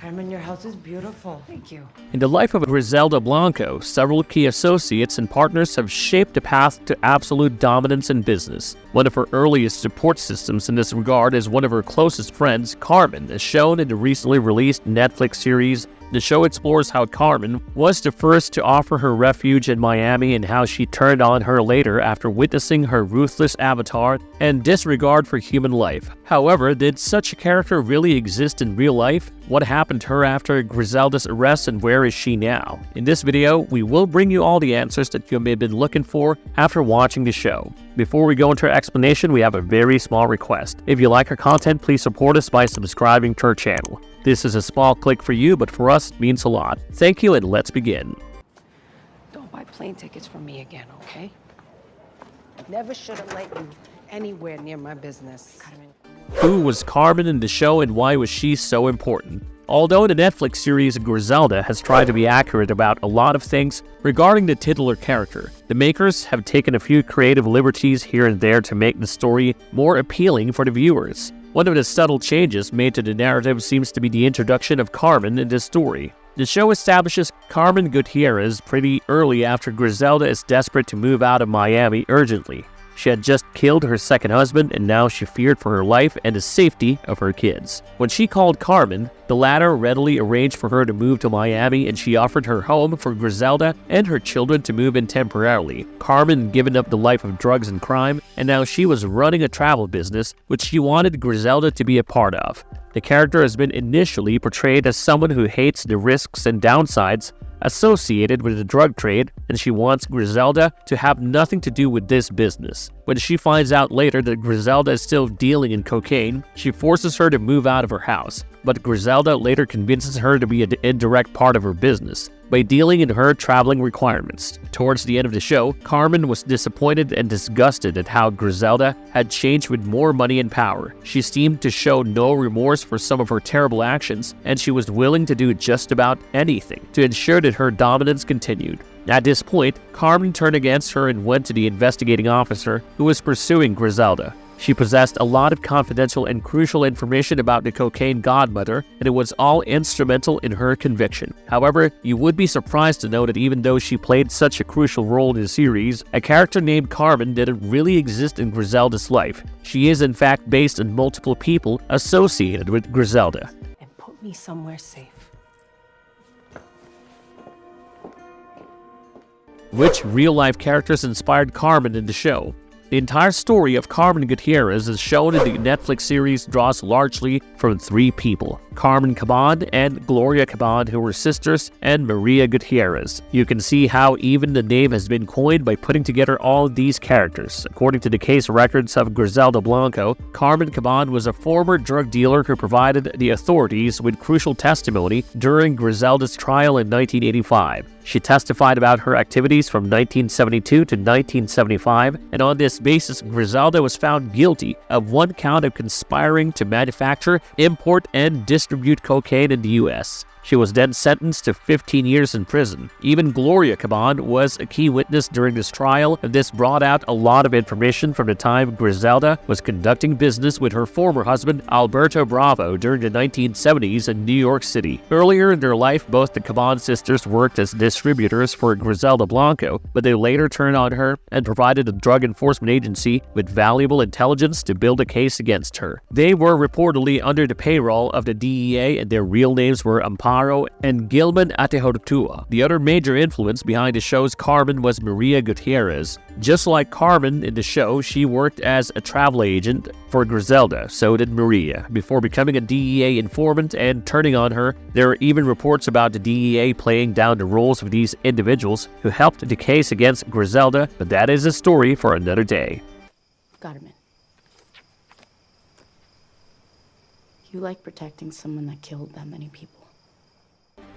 Carmen, your house is beautiful. Thank you. In the life of Griselda Blanco, several key associates and partners have shaped a path to absolute dominance in business. One of her earliest support systems in this regard is one of her closest friends, Carmen, as shown in the recently released Netflix series. The show explores how Carmen was the first to offer her refuge in Miami and how she turned on her later after witnessing her ruthless avatar and disregard for human life. However, did such a character really exist in real life? What happened to her after Griselda's arrest and where is she now? In this video, we will bring you all the answers that you may have been looking for after watching the show. Before we go into our explanation, we have a very small request. If you like our content, please support us by subscribing to our channel. This is a small click for you, but for us, it means a lot. Thank you, and let's begin. Don't buy plane tickets for me again, okay? Never should have let you anywhere near my business. Who was Carmen in the show and why was she so important? Although the Netflix series Griselda has tried to be accurate about a lot of things regarding the titular character, the makers have taken a few creative liberties here and there to make the story more appealing for the viewers. One of the subtle changes made to the narrative seems to be the introduction of Carmen in this story. The show establishes Carmen Gutiérrez pretty early after Griselda is desperate to move out of Miami urgently. She had just killed her second husband and now she feared for her life and the safety of her kids. When she called Carmen, the latter readily arranged for her to move to Miami and she offered her home for Griselda and her children to move in temporarily. Carmen had given up the life of drugs and crime and now she was running a travel business which she wanted Griselda to be a part of. The character has been initially portrayed as someone who hates the risks and downsides associated with the drug trade, and she wants Griselda to have nothing to do with this business. When she finds out later that Griselda is still dealing in cocaine, she forces her to move out of her house, but Griselda later convinces her to be an indirect part of her business by dealing in her traveling requirements. Towards the end of the show, Carmen was disappointed and disgusted at how Griselda had changed with more money and power. She seemed to show no remorse for some of her terrible actions, and she was willing to do just about anything to ensure that her dominance continued. At this point, Carmen turned against her and went to the investigating officer who was pursuing Griselda. She possessed a lot of confidential and crucial information about the cocaine godmother, and it was all instrumental in her conviction. However, you would be surprised to know that even though she played such a crucial role in the series, a character named Carmen didn't really exist in Griselda's life. She is in fact based on multiple people associated with Griselda. And put me somewhere safe. Which real-life characters inspired Carmen in the show? The entire story of Carmen Gutiérrez as shown in the Netflix series draws largely from three people, Carmen Caban and Gloria Caban, who were sisters, and Maria Gutiérrez. You can see how even the name has been coined by putting together all of these characters. According to the case records of Griselda Blanco, Carmen Caban was a former drug dealer who provided the authorities with crucial testimony during Griselda's trial in 1985. She testified about her activities from 1972 to 1975, and on this basis, Griselda was found guilty of one count of conspiring to manufacture, import, and distribute cocaine in the U.S. She was then sentenced to 15 years in prison. Even Gloria Caban was a key witness during this trial, and this brought out a lot of information from the time Griselda was conducting business with her former husband, Alberto Bravo, during the 1970s in New York City. Earlier in their life, both the Caban sisters worked as distributors for Griselda Blanco, but they later turned on her and provided the Drug Enforcement Agency with valuable intelligence to build a case against her. They were reportedly under the payroll of the DEA, and their real names were Amparo and Gilman Atehortua. The other major influence behind the show's Carmen was Maria Gutiérrez. Just like Carmen in the show, she worked as a travel agent for Griselda, so did Maria, before becoming a DEA informant and turning on her. There are even reports about the DEA playing down the roles of these individuals who helped the case against Griselda, but that is a story for another day. Carmen. You like protecting someone that killed that many people.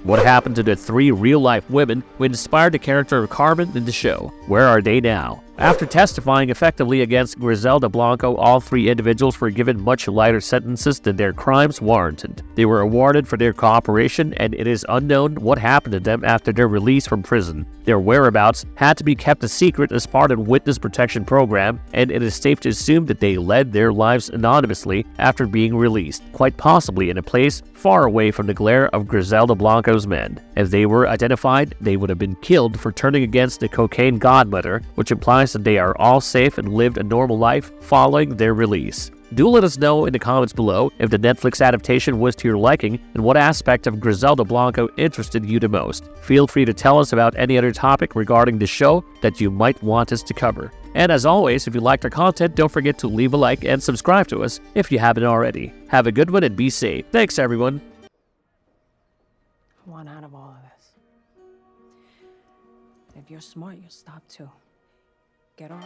What happened to the three real-life women who inspired the character of Carmen in the show? Where are they now? After testifying effectively against Griselda Blanco, all 3 individuals were given much lighter sentences than their crimes warranted. They were awarded for their cooperation, and it is unknown what happened to them after their release from prison. Their whereabouts had to be kept a secret as part of the witness protection program, and it is safe to assume that they led their lives anonymously after being released, quite possibly in a place far away from the glare of Griselda Blanco's men. If they were identified, they would have been killed for turning against the cocaine godmother, which implies that they are all safe and lived a normal life following their release. Do let us know in the comments below if the Netflix adaptation was to your liking and what aspect of Griselda Blanco interested you the most. Feel free to tell us about any other topic regarding the show that you might want us to cover. And as always, if you liked our content, don't forget to leave a like and subscribe to us if you haven't already. Have a good one and be safe. Thanks, everyone. I want out of all of this. If you're smart, you'll stop too. Get off.